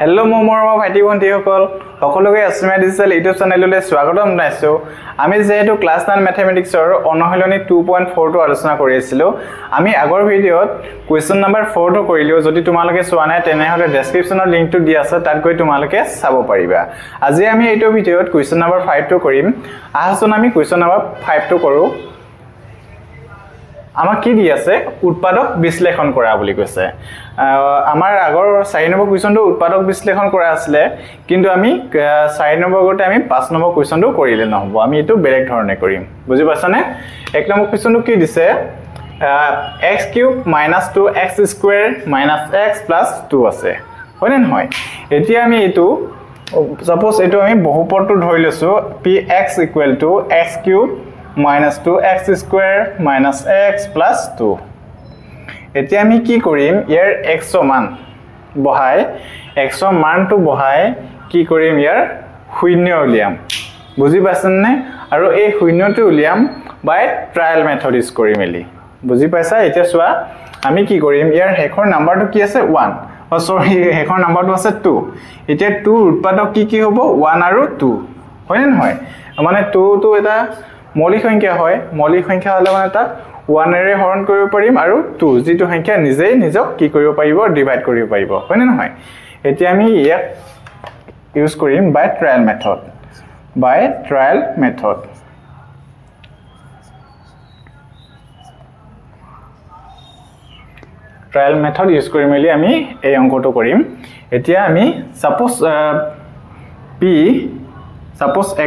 hello' মোৰ ভাইটি ভণ্টিসকল সকলোকে এছএমআই ডিজিটেল ইউটিউব চেনেললৈ স্বাগতম জনাইছোঁ আমি যেহেতু ক্লাছ 9 ম্যাথমেটিক্সৰ অনুশীলনী 2.4 টো আলোচনা কৰি আছিলোঁ আমি আগৰ ভিডিঅ'ত কোৱেশ্চন নম্বৰ 4 টো কৰিলোঁ যদি তোমালোকে চোৱা নাই তেনেহলে ডেসক্ৰিপচনৰ লিংকটো দিয়া আছে তাত গৈ তোমালোকে চাব পাৰিবা আজি আমি এইটো ভিডিঅ'ত কোৱেশ্চন নম্বৰ 5 টো কৰিম আহচোন আমি কোৱেশ্চন নম্বৰ 5 টো কৰো আমাৰ কি দি আছে উৎপাদক বিশ্লেষণ কৰা বুলি কৈছে আমাৰ আগৰ 4 নম্বৰ কোৱেশ্চনটো উৎপাদক বিশ্লেষণ কৰা আছিল কিন্তু আমি 4 নম্বৰ গতে আমি 5 নম্বৰ কোৱেশ্চনটো কৰিলে নহব আমি এটো বেলেগ ধৰণে কৰিম বুজি পাছানে এক নম্বৰ কোৱেশ্চনটো কি দিছে x³ - 2x² - x + 2 আছে হয়নে নহয় এতিয়া আমি এটো সাপোজ এটো আমি বহুপদটো ধৰি লৈছো px = x³ - 2x² - x + 2 এতিয়া আমি কি কৰিম ইয়াৰ x মান বহাই x মানটো বহাই কি কৰিম ইয়াৰ শূন্য উলিয়াম বুজি পাছনে আৰু এই শূন্যটো উলিয়াম বাই ট্ৰায়াল মেথড ইউজ কৰি মেলি বুজি পাইছা এতিয়া চোৱা আমি কি কৰিম ইয়াৰ হেখৰ নাম্বাৰটো কি আছে 1 সৰি হেখৰ নাম্বাৰটো আছে 2 এতিয়া 2 উৎপাদক কি হ'ব 1 আৰু 2 হয়নে নহয় মানে 2 টো এটা মৌলিক সংখ্যা হয় মৌলিক সংখ্যা হলে মানে তাক 1 এৰে হৰণ কৰিব পাৰিম আৰু 2 যেটো সংখ্যা নিজেই নিজক কি কৰিব পাৰিব ডিভাইড কৰিব পাৰিব হয়নে নহয় এতিয়া আমি ইয়াক ইউজ কৰিম by trial method trial method use কৰি মেলি আমি এই অংকটো কৰিম এতিয়া আমি সাপোজ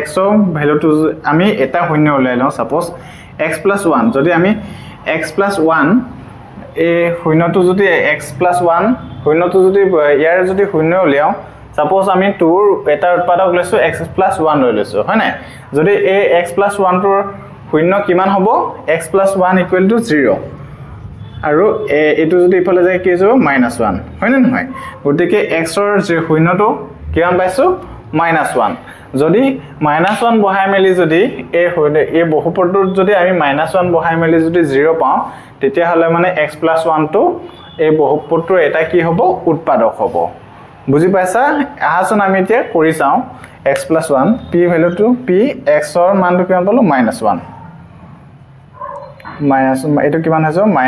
x ৰ ভ্যালুটো আমি এটা শূন্য উলাই লওঁ সাপোজ x + 1 যদি আমি x + 1 এই শূন্যটো যদি x + 1 শূন্যটো যদি ইয়াৰ যদি শূন্য উলিয়াও সাপোজ আমি 2 ৰ এটা উৎপাদক লৈছো x + 1 লৈ লৈছো হয় না যদি এই x + 1 ৰ শূন্য কিমান হ'ব x + 1 = 0 আৰু এটো যদি ইফালে যায় কি হ'ব -1 হয় না নহয় গতিকে x ৰ যে শূন্যটো কিমান পাইছো -1 যদি -1 বহাই মেলি যদি এই বহুপদটোত যদি আমি -1 বহাই মেলি যদি 0 পাও তেতিয়া হলে মানে x + 1 টো এই বহুপদটোৰ এটা কি হ'ব উৎপাদক হ'ব বুজি পাইছা আহাচোন আমি এতিয়া কৰি চাও x + 1 p ভ্যালুটো p x ৰ মানটো কিমান পালো -1 এটো কিমান হৈছে -1³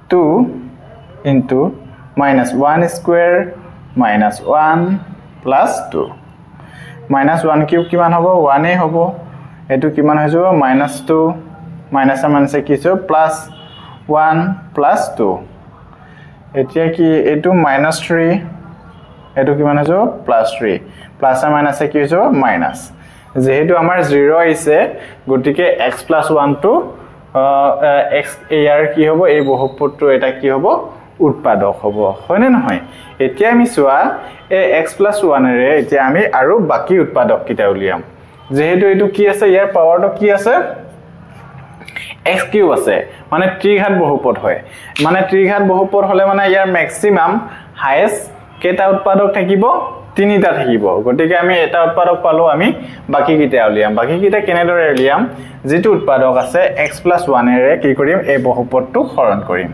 - 2 into -1² - 1 + 2 -1³ কিমান হ'ব 1 এ হ'ব এটো কিমান হৈ যাব -2 মাইনাস মানছে কি হৈছে +1 + 2 এতিয়া কি এটো -3 এটো কিমান হৈ যাব +3 প্লাস আর মাইনাসে কি হৈছে মাইনাস যেহেতু আমাৰ 0 আহিছে গটিকে x + 1 টো x এৰ কি হ'ব এই বহুপদটো এটা কি হ'ব উৎপাদক হ'ব হয়নে নহয় এতিয়া আমি চোৱা এই x + 1 এৰে এতিয়া আমি আৰু বাকি উৎপাদক কিটা উলিয়াম যেহেতু এটো কি আছে ইয়াৰ পাৱাৰটো কি আছে x³ আছে মানে ত্ৰিঘাত বহুপদ হয় মানে ত্ৰিঘাত বহুপদ হলে মানে ইয়াৰ ম্যাক্সিমাম হাইয়েস্ট কেটা উৎপাদক থাকিব তিনিটা থাকিব গটিকে আমি এটা উৎপাদক পালো আমি বাকি কিটা উলিয়াম বাকি কিটা কেনেদৰে উলিয়াম যেটো উৎপাদক আছে x + 1 এৰে কি কৰিম এই বহুপদটো হৰণ কৰিম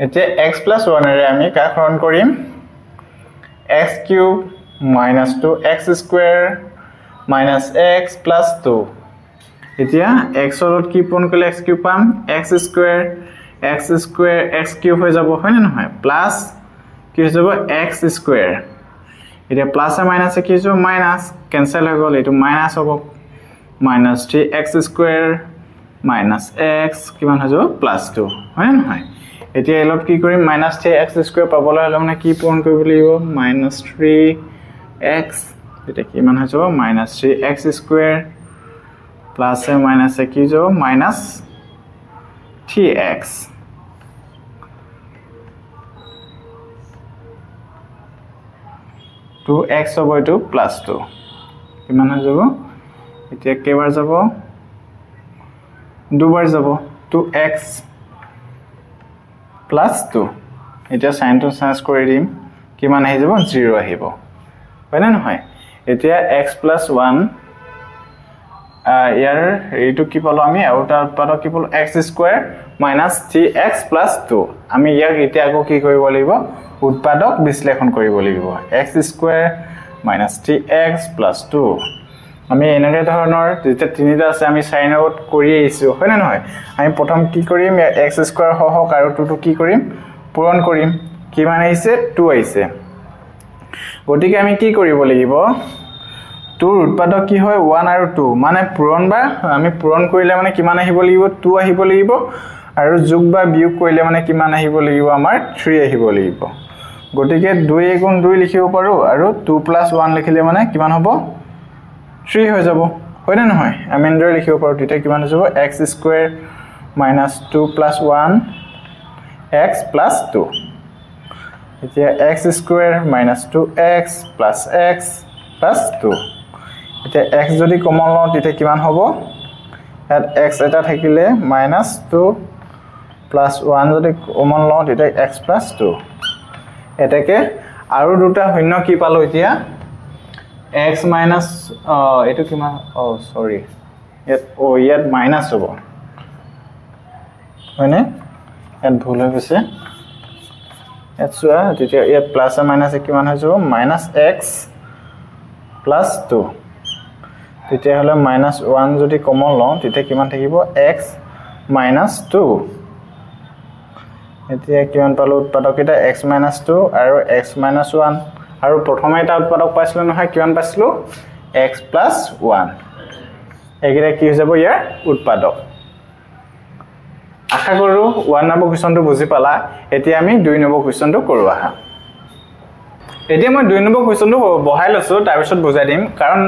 এতিয়া x + 1 এৰে আমি কা হৰণ কৰিম x³ - 2x² - x + 2 এতিয়া x ৰ কি পূৰণ কৰিলে x³ পাম x² x³ হৈ যাব হয়নে নহয় প্লাস কি হৈ যাব x² এটা প্লাস আর মাইনাস কি হৈছে মাইনাস ক্যান্সেল হৈ গল এটো মাইনাস হ'ব -3x² - x কিমান হৈ যাব +2 হয় নহয় এতিয়া এলত কি কৰিম -3x² পাবলৈ হলে মানে কি পূৰণ কৰিব লাগিব -3x এটা কিমান হৈ যাব -3x² প্লাস আর মাইনাস কি হৈ যাব -3x 2x হ'ব এটো +2 কিমান হৈ যাব এতিয়া কেবাৰ যাব দুবাৰ যাব 2x + 2 এতিয়া সাইনটো চেঞ্জ কৰি দিম কিমান আহি যাব 0 আহিব হয় না নহয় এতিয়া x + 1 ইয়াৰ এইটো কি পালো আমি আৰু তাৰ উৎপাদক কি পালো x² minus 3x plus 2 আমি ইয়াক এতিয়া আকৌ কি কৰিব লাগিব উৎপাদক বিশ্লেষণ কৰিব লাগিব x square minus 3x plus 2 আমি এনেকে ধৰণৰ যেতিয়া তিনিটা আছে আমি সাইন আউট কৰি আহিছো হয় না নহয় আমি প্ৰথম কি কৰিম x square হওক আৰু 2 টো কি কৰিম পূৰণ কৰিম কি মানে আহিছে 2 আহিছে গতিকে আমি কি কৰিব লাগিব 2 উৎপাদক কি হয় 1 আৰু 2 মানে পূৰণ বা আমি পূৰণ কৰিলে মানে কিমান আহিব লাগিব 2 আহিব লাগিব আৰু যোগ বা বিয়োগ কৰিলে মানে কিমান আহিব লাগিব আমাৰ 3 আহিব লাগিব গতিকে 2 গুণ 2 লিখিব পাৰো আৰু 2 + 1 লিখিলে মানে কিমান হ'ব 3 হৈ যাব হয় না নহয় আমি এন্ডৰ লিখিব পাৰো তেতিয়া কিমান হৈ যাব x square minus 2 + 1 x + 2 এতিয়া x square minus 2x plus x plus 2 এতিয়া x যদি কমন লওঁ তেতিয়া কিমান হ'ব ইয়াত x এটা থাকিলে minus 2 plus 1 যদি কমন লওঁ তেতিয়া x plus 2 এটাকে আৰু দুটা শূন্য কি পালো এতিয়া x minus এটো কিমান সৰি ইয়াত মাইনাস হ'ব হয়নে ইয়াত ভুল হৈ গৈছে ইয়াত চোৱা তেতিয়া ইয়াত প্লাস আৰু মাইনাস কিমান হৈ যাব -x plus 2 তেতিয়া হলে -1 যদি কমন লওঁ তেতিয়া কিমান থাকিব x minus 2 এতিয়া কিমান পালো উৎপাদক এটা x minus 2 আৰু x minus 1 আৰু প্ৰথমে এটা উৎপাদক পাইছিল নহয় কিমান পাইছিল x plus 1 এগিৰা কি হৈ যাব ইয়াৰ উৎপাদক আশা কৰো 1 নম্বৰ কোৱেশ্চনটো বুজি পালা এতিয়া আমি 2 নম্বৰ কোৱেশ্চনটো কৰো আহা এতিয়া মই 2 নম্বৰ কোৱেশ্চনটো বহাই লৈছো তাৰ পিছত বুজাই দিম কাৰণ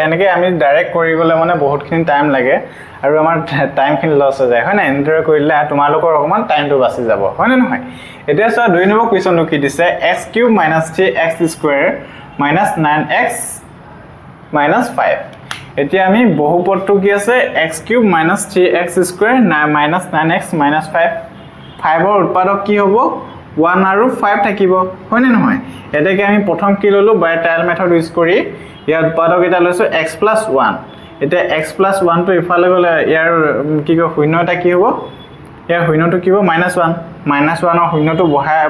এনেকৈ আমি ডাইৰেক্ট কৰি গলে মানে বহুতখিনি টাইম লাগে আৰু আমাৰ টাইমখিনি লছ হৈ যায় হয় না এন্টাৰ কৰিলে তোমালোকৰ অকমান টাইমটো বাচি যাব হয় না নহয় এতিয়া চোৱা 2 নম্বৰ কোৱেশ্চনটো কি দিছে x³ - 3x² - 9x - 5 এতিয়া আমি বহুপদটো কি আছে x³ - 3x² - 9x - 5 5 ৰ উৎপাদক কি হ'ব 1 আৰু 5 থাকিব হয় না নহয় এটাকে আমি প্ৰথম কি ললো বাই ট্ৰায়াল মেথড ইউজ কৰি ইয়াৰ উৎপাদক এটা লৈছো x + 1 এটা x + 1 টো ইফালে গলে ইয়াৰ কি কয় শূন্য এটা কি হ'ব ইয়াৰ শূন্যটো কি হ'ব -1 -1 ৰ শূন্যটো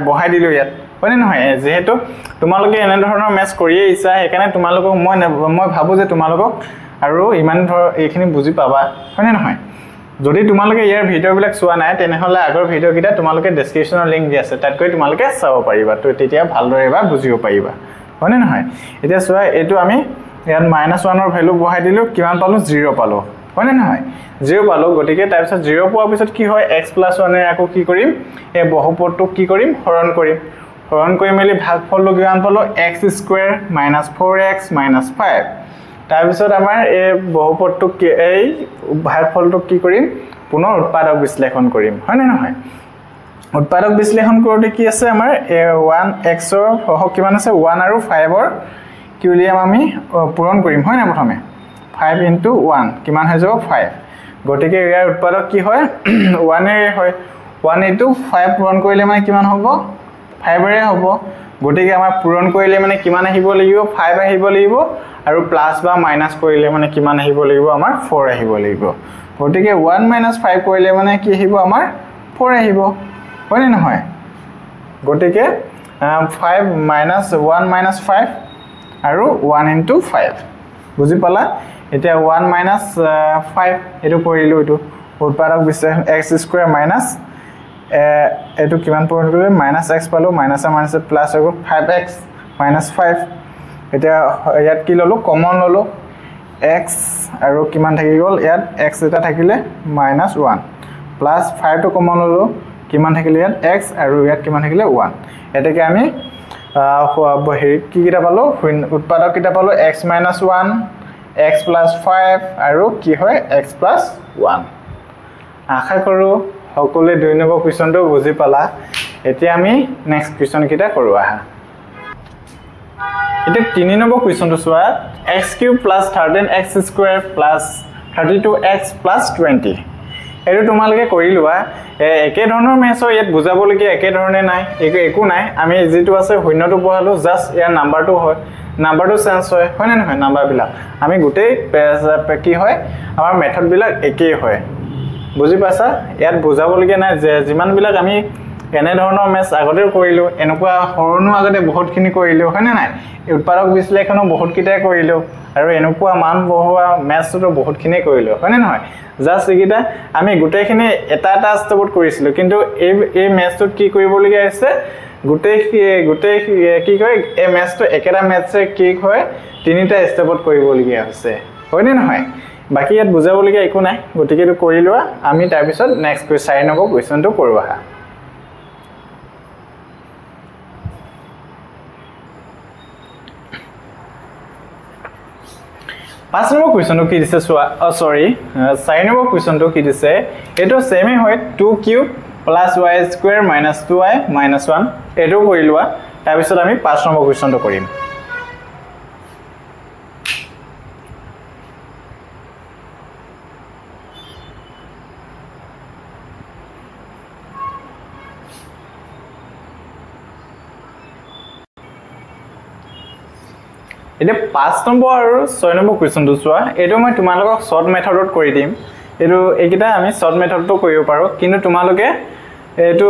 বহাই দিলো ইয়াত হয় না নহয় যেহেতু তোমালোকে এনে ধৰণৰ মেথ কৰিয়ে ইচ্ছা সেইকাৰণে তোমালোকক মই ভাবো যে তোমালোকক আৰু ইমান ধৰ এইখিনি বুজি পাবা হয় না নহয় যদি তোমালোকে ইয়াৰ ভিডিওবিলাক চোৱা নাই তেনেহলে আগৰ ভিডিও কিটা তোমালোকে ডেসক্ৰিপচনৰ লিংক দি আছে তাত গৈ তোমালোকে চাব পাৰিবা তো তেতিয়া ভালদৰে বা বুজিব পাৰিবা হয় না নহয় এতিয়া চোৱা এটো আমি ইয়াত -1 ৰ ভ্যালু বহাই দিলো কিমান পালো 0 পালো হয় না নহয় 0 পালো গটিকে তাৰ পিছত 0 পোৱাৰ পিছত কি হয় x + 1 এৰ আকৌ কি কৰিম এই বহুপদটো কি কৰিম হৰণ কৰি মেলি ভাগফলটো কিমান পালো x² - 4x - 5 তাৰ পিছত আমাৰ এই বহুপদটো এই ভাগফলটো কি কৰিম পুনৰ উৎপাদক বিশ্লেষণ কৰিম হয় না নহয় উৎপাদক বিশ্লেষণ কৰোতে কি আছে আমাৰ 1x ৰ সহগ কিমান আছে 1 আৰু 5 ৰ কি উলিয়াম আমি পূৰণ কৰিম হয় না প্ৰথমে 5 * 1 কিমান হৈ যাব 5 গটিকে ইয়াৰ উৎপাদক কি হয় 1 এ হয় 1 * 5 পূৰণ কৰিলে মানে কিমান হ'ব 5 এৰে হ'ব গটিকে আমাৰ পূৰণ কৰিলে মানে কিমান আহিব লাগিব 5 আহিব লাগিব আৰু প্লাস বা মাইনাস কৰিলে মানে কিমান আহিব লাগিব আমাৰ 4 আহিব লাগিব গটিকে 1 - 5 কৰিলে মানে কি আহিব আমাৰ 4 আহিব হয় না নহয় গটিকে 5 - 1 - 5 আৰু 1 * 5 বুজি পালা এতিয়া 1 - 5 এটো কৰিলো এটো উৎপাদক বিশ্লেষণ x² - এটো কিমান পূৰণ কৰিলে -x পালো মাইনাস প্লাস হৈ গ'ল 5x - 5 এতিয়া ইয়াত কি ললো কমন ললো x আৰু কিমান থাকি গ'ল ইয়াত x এটা থাকিলে -1 প্লাস 5 টো কমন ললো কিমান থাকিলে ইয়াত x আৰু ইয়াত কিমান থাকিলে 1 এটাকে আমি কি কিটা পালো উৎপাদক কিটা পালো x - 1 x + 5 আৰু কি হয় x + 1 আশা কৰো সকলোৱে 2 নম্বৰ কোৱেশ্চনটো বুজি পালা এতিয়া আমি নেক্সট কোৱেশ্চন কিটা কৰো আহা এটা 3 নম্বৰ কোৱেশ্চনটো চোৱা x³ + 13x² + 32x + 20 এটো তোমালোকে কৰি লোৱা একে ধৰণৰ মেথছ ইয়াত বুজাবলকে একে ধৰণে নাই একো নাই আমি যেটো আছে শূন্যটো বহালো জাস্ট ইয়াৰ নাম্বাৰটো হয় নাম্বাৰটো চেঞ্জ হয় না নহয় নাম্বাৰবিলাক আমি গোটেই কি হয় আমাৰ মেথড বিলাক একেই হয় বুজি পাইছা ইয়াত বুজাবলগীয়া নাই যে যিমানবিলাক আমি এনে ধৰণৰ মেথছ আগতে কৰিলো এনেকুৱা হৰণো আগতে বহুতখিনি কৰিলো হয়নে নাই উৎপাদক বিশ্লেষণো বহুতকিটাই কৰিলো আৰু এনেকুৱা মান বহোৱা মেথছটো বহুতখিনি কৰিলো হয়নে নহয় জাস্ট এইকিটা আমি গোটেইখিনি এটা ষ্টেপত কৰিছিলো কিন্তু এই মেথছটোত কি কৰিবলগীয়া আছে গোটেই কি কয় এই মেথছটো একেটা মেথছে কি হয় তিনিটা ষ্টেপত কৰিবলগীয়া আছে হয়নে নহয় বাকি ইয়াত বুজাবলগীয়া একো নাই গতিকে এইটো কৰি লোৱা আমি তাৰ পিছত নেক্সট 4 নম্বৰ কোৱেশ্চনটো কৰো আহা 5 নম্বৰ কোৱেশ্চনটো কি দিছে সোৱা সৰি 4 নম্বৰ কোৱেশ্চনটো কি দিছে এটো সেমে হয় 2 cube plus y square minus 2y minus 1 এটো কৰি লোৱা তাৰ পিছত আমি 5 নম্বৰ কোৱেশ্চনটো কৰিম এটা 5 নম্বৰ আৰু 6 নম্বৰ কোৱেশ্চনটো চোৱা এটো মই তোমালোকক শৰ্ট মেথডত কৰি দিম এটো এইকিটা আমি শৰ্ট মেথডটো কৰিব পাৰো কিন্তু তোমালোকে এটো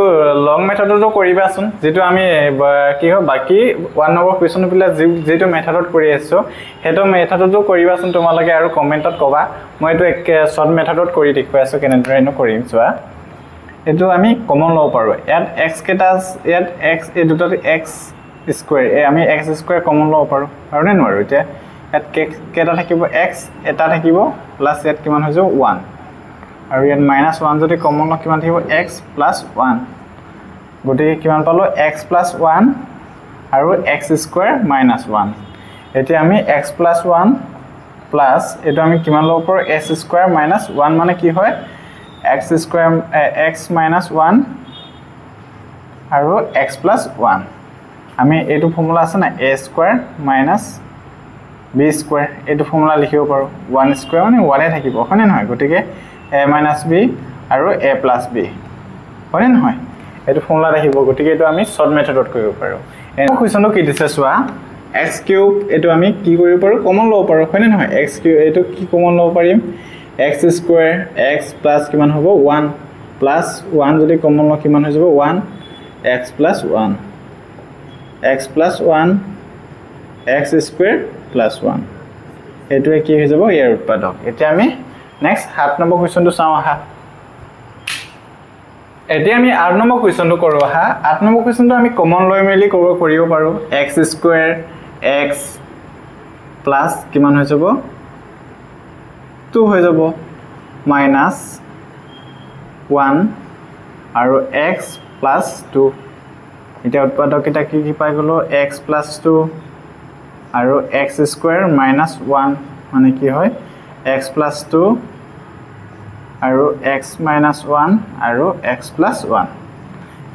লং মেথডটো কৰিবাচোন যেটো আমি কি হয় বাকি 1 নম্বৰ কোৱেশ্চন পিলা যেটো মেথডত কৰি আছো হেটো মেথডটো কৰিবাচোন তোমালোকে আৰু কমেন্টত কবা মই এটো এক শৰ্ট মেথডত কৰি দেখুৱাই আছো কেনেদৰে কৰিম চোৱা এটো আমি কমন লব পাৰো ইয়াত x কেটাস ইয়াত x এ দুটা x স্কয়াৰ এ আমি x স্কয়াৰ কমন লব পাৰো আৰু নে নোৱাৰো এতিয়া এট কেটা থাকিব x এটা থাকিব প্লাস ইয়াত কিমান হৈ যাব 1 আৰু ইয়াত -1 যদি কমন ল কিমান থাকিব x + 1 গতিকে কিমান পালো x + 1 আৰু x স্কয়ার -1 এতিয়া আমি x + 1 প্লাস এটো আমি কিমান লব পাৰো s স্কয়াৰ -1 মানে কি হয় x স্কয়াৰ x - 1 আৰু x + 1 আমি এটো ফৰ্মুলা আছে না a স্কয়াৰ - b স্কয়াৰ এটো ফৰ্মুলা লিখিব পাৰো 1 স্কয়াৰ মানে 1 এ থাকিব হয়নে নহয় গতিকে a - b আৰু a + b হয়নে নহয় এটো ফৰ্মুলা ৰাখিব গতিকে এটো আমি শৰ্ট মেথডত কৰিব পাৰো এই কোৱেশ্চনটো কি দিছে চোৱা x³ এটো আমি কি কৰিব পাৰো কমন লব পাৰো হয়নে নহয় x³ এটো কি কমন লব পাৰিম x স্কয়ার x প্লাস কিমান হ'ব 1 প্লাস 1 যদি কমন ল কিমান হৈ যাব 1 x + 1 x + 1 x স্কয়ার + 1 এটো কি হৈ যাব ইয়াৰ উৎপাদক এতিয়া আমি নেক্সট 7 নম্বৰ কোৱেশ্চনটো চাও আহা এতিয়া আমি 8 নম্বৰ কোৱেশ্চনটো কৰো আহা 8 নম্বৰ কোৱেশ্চনটো আমি কমন লৈ মেলি কৰিব পাৰো x স্কয়াৰ x প্লাস কিমান হৈ যাব 2 হৈ যাব -1 আৰু x + 2 এটা উৎপাদক এটা কি পাই গলো x + 2 আৰু x স্কয়াৰ -1 মানে কি হয় x + 2 আৰু x - 1 আৰু x + 1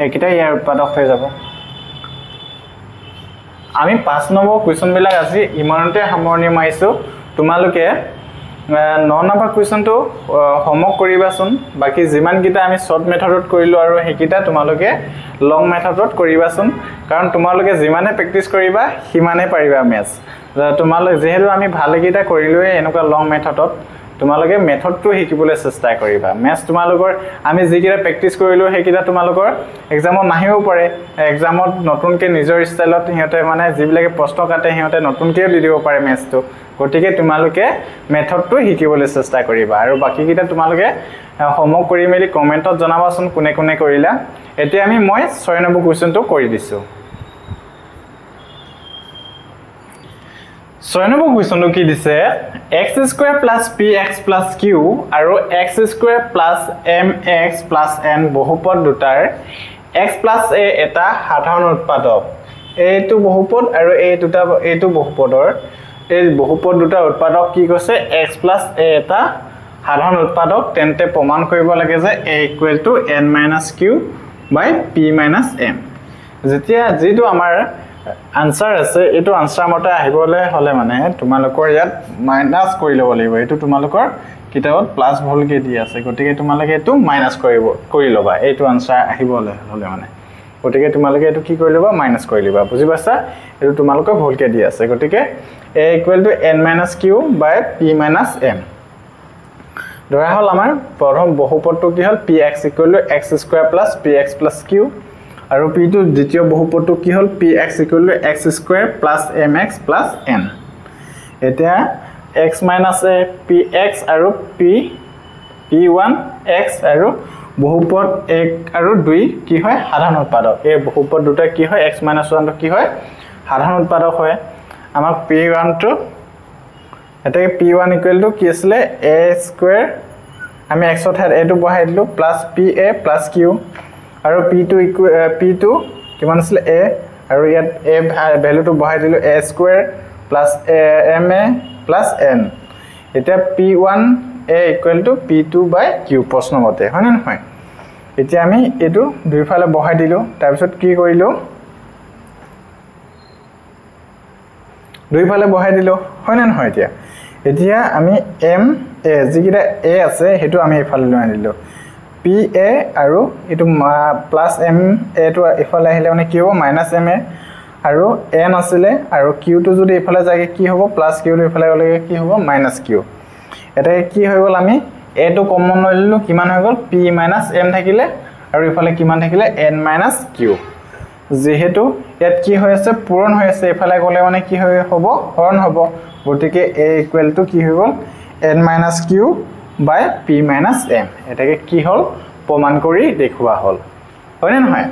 একিটা ইয়াৰ উৎপাদক হৈ যাব আমি 5 নম্বৰ কোৱেশ্চন বিলাক আজি ইমানতে সামৰণি মাৰিছো তোমালোকে 9 নম্বৰ কোৱেশ্চনটো হোমৱৰ্ক কৰিবাচোন বাকি যিমান কিটা আমি শৰ্ট মেথডত কৰিলো আৰু হেকিটা তোমালোকে লং মেথডত কৰিবাচোন কাৰণ তোমালোকে যিমানে প্ৰেক্টিস কৰিবা হিমানে পাৰিবা মেথছ তোমালোকে যেহেতু আমি ভালেকিটা কৰিলোৱে এনেকুৱা লং মেথডত তোমালোকে মেথডটো শিকিবলৈ চেষ্টা কৰিবা মেথছ তোমালোকৰ আমি যিকিটা প্ৰেক্টিস কৰিলো হেকিটা তোমালোকৰ এক্সামত নাহিও পাৰে এক্সামত নতুনকে নিজৰ ষ্টাইলত হিয়তে মানে যিবিলাকে প্ৰশ্ন কাটে হিয়তে নতুনকে দি দিব পাৰে মেথছটো গতিকে তোমালোকে মেথডটো শিকিবলৈ চেষ্টা কৰিবা আৰু বাকিকিটা তোমালোকে হোমৱৰ্ক কৰি মেলি কমেন্টত জনাবাচোন কোনে কোনে কৰিলা এতিয়া আমি মই 6 নম্বৰ কোৱেশ্চনটো কৰি দিছো 6 নম্বৰ কোৱেশ্চনটো কি দিছে x² + px + q আৰু x² + mx + n বহুপদ দুটাৰ x + a এটা সাধাৰণ উৎপাদক এইটো বহুপদ আৰু এইটো বহুপদৰ এই বহুপদ দুটা উৎপাদক কি কৈছে x + a এটা সাধাৰণ উৎপাদক তেন্তে প্ৰমাণ কৰিব লাগে যে a = n - q / p - m যেতিয়া যেটো আমাৰ আনসাৰ আছে এটো আনসাৰ মতে আহিবলে হলে মানে তোমালোকৰ ইয়াত মাইনাস কৰি লব লাগিব এটো তোমালোকৰ কিতাবত প্লাস ভলকে দি আছে গতিকে তোমালোকে এটো মাইনাস কৰি লবা এটো আনসাৰ আহিবলে হলে মানে গতিকে তোমালোকে এটো কি কৰি লবা মাইনাস কৰি লবা বুজি পাছা এটো তোমালোকৰ ভলকে দি আছে গতিকে a = n - q / p - m ধৰা হল আমাৰ প্ৰথম বহুপদটো কি হল px = x² + px + q আৰু p টো দ্বিতীয় বহুপদটো কি হল px = x² + mx + n এতিয়া x - a px আৰু p1 x আৰু বহুপদ 1 আৰু 2 কি হয় সাধাৰণ উৎপাদক এই বহুপদ দুটা কি হয় x - 1 টো কি হয় সাধাৰণ উৎপাদক হয় আমাক p1 টো এটা p1 = কি আছিল a² আমি x ৰ ঠাইত a টো বহাই দিলো প্লাস pa প্লাস q আৰু p2 কিমান আছিল a আৰু ইয়াত a ভ্যালুটো বহাই দিলো a² plus ma plus n এতিয়া p1 a = p2/q প্ৰশ্ন মতে হয় না নহয় এতিয়া আমি এটো দুইফালে বহাই দিলো তাৰ পিছত কি কৰিলো দুইফালে বহাই দিলো হয় না নহয় এতিয়া আমি m a যিকিটা a আছে হেতু আমি ইফালে লৈ আনিলো pa আৰু এটো প্লাস m a টো ইফালে আহিলে মানে কি হ'ব -ma আৰু n আছিলে আৰু q টো যদি ইফালে যায় কি হ'ব প্লাস q টো ইফালে গলে কি হ'ব -q এটা কি হৈ গল আমি a টো কমন লৈ ললো কিমান হৈ গল p - m থাকিলে আৰু ইফালে কিমান থাকিলে n - q যেহেতু ইয়াত কি হৈ আছে পূৰণ হৈ আছে ইফালে গলে মানে কি হ'ব হৰণ হ'ব গতিকে a = কি হৈ গল n - q / p - m এটাকে কি হল প্ৰমাণ কৰি দেখুৱা হল হয় নে নহয়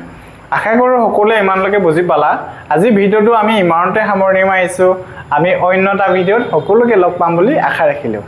আশা কৰো সকলোৱে ইমানলৈকে বুজি পালা আজি ভিডিওটো আমি ইমানতে সামৰণি মাৰিছো আমি অন্য এটা ভিডিওত সকলোকে লগ পাম বুলি আশা ৰাখিলো